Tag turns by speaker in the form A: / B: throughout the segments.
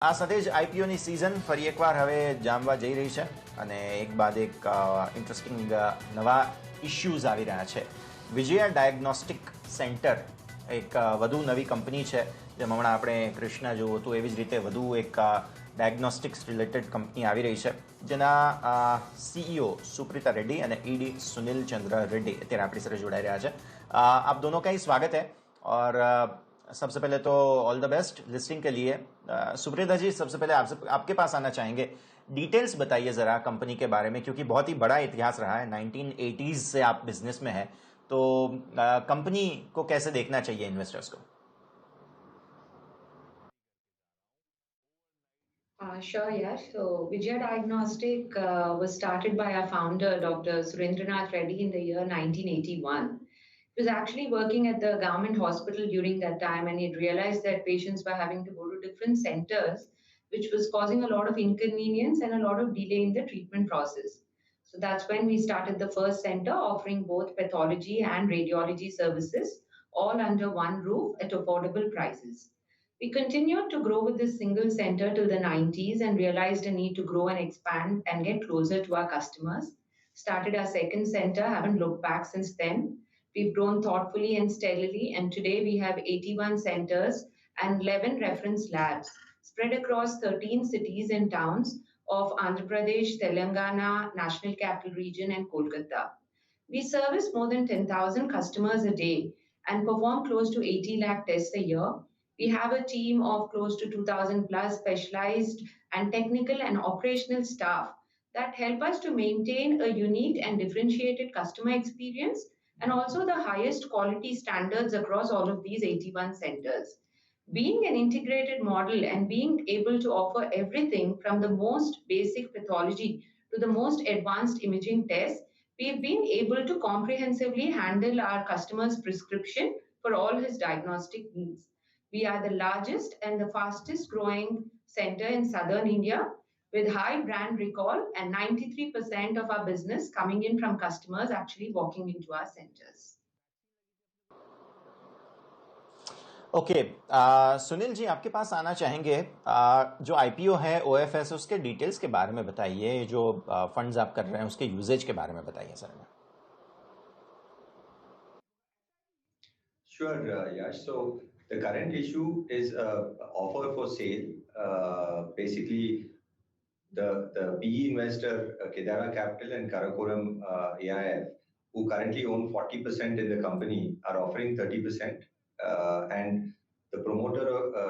A: આ સાથે જ આઈપીઓની સિઝન ફરી એકવાર હવે જામવા જઈ રહી છે અને એક બાદ એક ઇન્ટરેસ્ટિંગ નવા ઇશ્યુઝ આવી રહ્યા છે. વિજયા ડાયગ્નોસ્ટિક સેન્ટર એક વધુ નવી કંપની છે, જેમાં હમણાં આપણે કૃષ્ણા જોવું હતું એવી જ રીતે વધુ એક ડાયગ્નોસ્ટિક્સ રિલેટેડ કંપની આવી રહી છે, જેના સીઈઓ સુપ્રીતા રેડ્ડી અને ईडी सुनील चंद्र रेड्डी અત્યારે આપણી સાથે જોડાઈ રહ્યા છે. आप दोनों का ही स्वागत है और सबसे पहले तो ऑल द बेस्ट लिस्टिंग के लिए. सुप्रीता जी, सबसे पहले आपके पास आना चाहेंगे. डिटेल्स बताइए ज़रा कंपनी के बारे में, क्योंकि बहुत ही बड़ा इतिहास रहा है. 1980s से आप बिजनेस में हैं, तो कंपनी को कैसे देखना चाहिए इन्वेस्टर्स को?
B: Sure, Yash. So, Vijaya Diagnostic was started by our founder, Dr. Surendranath Reddy, in the year 1981. He was actually working at the government hospital during that time, and he realized that patients were having to go to different centers, which was causing a lot of inconvenience and a lot of delay in the treatment process. So that's when we started the first center, offering both pathology and radiology services, all under one roof at affordable prices. We continued to grow with this single center till the 90s and realized a need to grow and expand and get closer to our customers. Started our second center, haven't looked back since then. We've grown thoughtfully and steadily, and today we have 81 centers and 11 reference labs spread across 13 cities and towns of Andhra Pradesh, Telangana, National Capital Region, and Kolkata. We service more than 10,000 customers a day and perform close to 80 lakh tests a year. We have a team of close to 2,000 plus specialized and technical and operational staff that help us to maintain a unique and differentiated customer experience and also the highest quality standards across all of these 81 centers. Being an integrated model and being able to offer everything from the most basic pathology to the most advanced imaging tests, we've been able to comprehensively handle our customer's prescription for all his diagnostic needs. We are the largest and the fastest growing center in southern India with high brand recall and 93% of our business coming in from customers actually walking into our centers.
A: Okay, Sunil ji, आपके पास आना चाहेंगे. जो IPO है, OFS, उसके details के बारे में बताइए. जो फंड्स आप कर रहे हैं उसके यूजेज के बारे में बताइए sir.
C: Sure, Yash. So the current issue is offer for sale. Basically, the PE investor Kedara Capital and Karakoram AIF, who currently own 40% in the company, are offering 30%, and the promoter,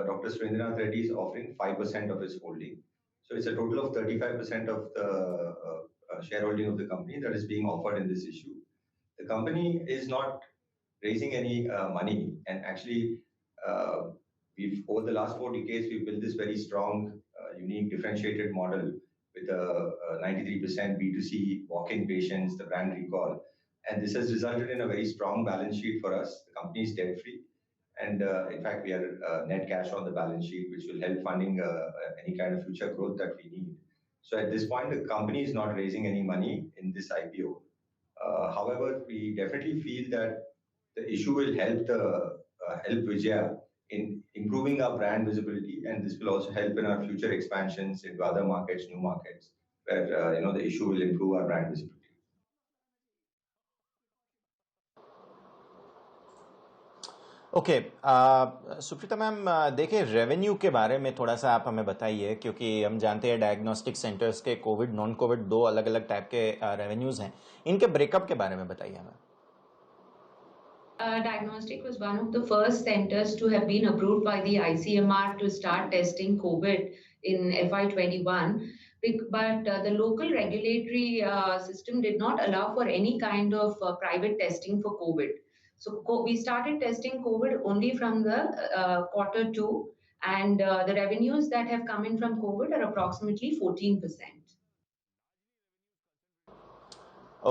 C: Dr. Surendranath Reddy, is offering 5% of his holding. So it's a total of 35% of the shareholding of the company that is being offered in this issue. The company is not raising any money, and actually, we've over the last 4 decades we've built this very strong, unique, differentiated model with a 93% B2C walk-in patients, the brand recall, and this has resulted in a very strong balance sheet for us. The company is debt-free, and in fact, we are net cash on the balance sheet, which will help funding any kind of future growth that we need. So at this point, the company is not raising any money in this IPO. However, we definitely feel that the issue will help Vijaya in improving our brand visibility, and this will also help in our future expansions into other markets, new markets, where the issue will improve our brand visibility.
A: Okay, Suprita ma'am, देखिए revenue के बारे में थोड़ा सा आप हमें बताइए, क्योंकि हम जानते हैं डायग्नोस्टिक सेंटर्स के कोविड नॉन कोविड दो अलग अलग टाइप के रेवेन्यूज हैं. इनके ब्रेकअप के बारे में बताइए हमें.
B: Diagnostic was one of the first centers to have been approved by the ICMR to start testing COVID in FY21. But the local regulatory system did not allow for any kind of private testing for COVID. So we started testing COVID only from the Q2, and the revenues that have come in from COVID are approximately 14%.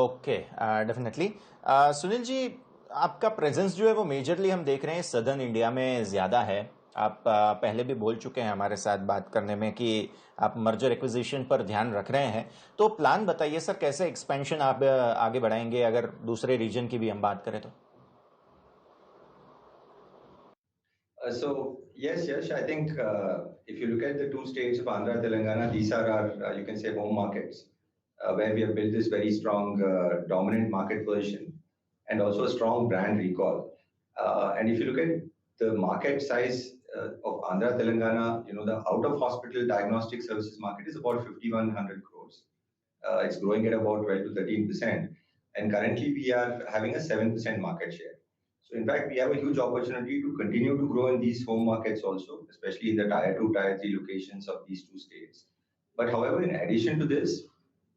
A: Okay, definitely. Sunil ji, आपका presence जो है वो majorly हम देख रहे हैं southern India में ज़्यादा है. आप पहले भी बोल चुके हैं हमारे साथ बात करने में कि आप मर्जर एक्विजिशन पर ध्यान रख रहे हैं. तो प्लान बताइए सर, कैसे एक्सपेंशन आप आगे बढ़ाएंगे अगर दूसरे रीजन की भी हम बात करें तो.
C: So yes, Yash, I think if you look at the two states of Andhra, Telangana, these are our, you can say, home markets, where we have built this very strong, dominant market position and also a strong brand recall. And if you look at the market size of Andhra, Telangana, the out-of-hospital diagnostic services market is about 5,100 crores. It's growing at about 12 to 13%. And currently, we are having a 7% market share. So, in fact, we have a huge opportunity to continue to grow in these home markets also, especially in the tier 2, tier 3 locations of these two states. But, however, in addition to this,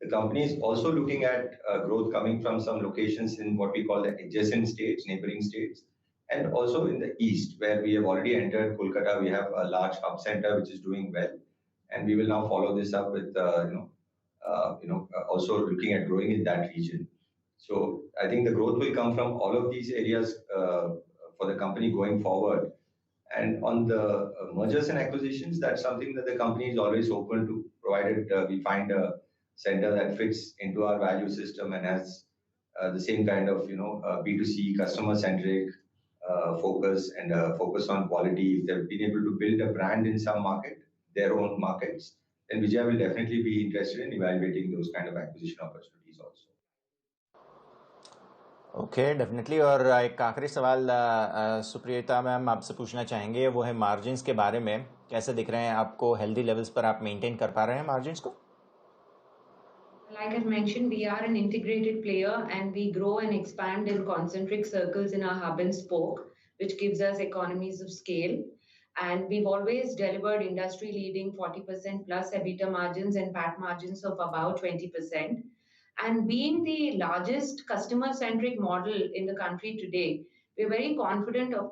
C: the company is also looking at growth coming from some locations in what we call the adjacent states, neighboring states, and also in the east, where we have already entered Kolkata. We have a large hub center which is doing well, and we will now follow this up with also looking at growing in that region. So I think the growth will come from all of these areas for the company going forward. And on the mergers and acquisitions, that's something that the company is always open to, provided we find a center that fits into our value system and has the same kind of B2C customer centric focus and focus on quality. If they've been able to build a brand in some market, their own markets, then Vijaya will definitely be interested in evaluating those kind of acquisition opportunities also.
A: Okay definitely. और एक आखिरी सवाल सुप्रियता ma'am आपसे पूछना चाहेंगे, वो है margins के बारे में। कैसे दिख रहे हैं आपको? हेल्दी लेवल्स पर आप मेंटेन कर पा रहे हैं मार्जिन्स को?
B: Like I've mentioned, we are an integrated player and we grow and expand in concentric circles in our hub and spoke, which gives us economies of scale. And we've always delivered industry leading 40% plus EBITDA margins and PAT margins of about 20%. And being the largest customer centric model in the country today, we're very confident of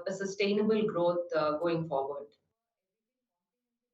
B: a sustainable growth going forward.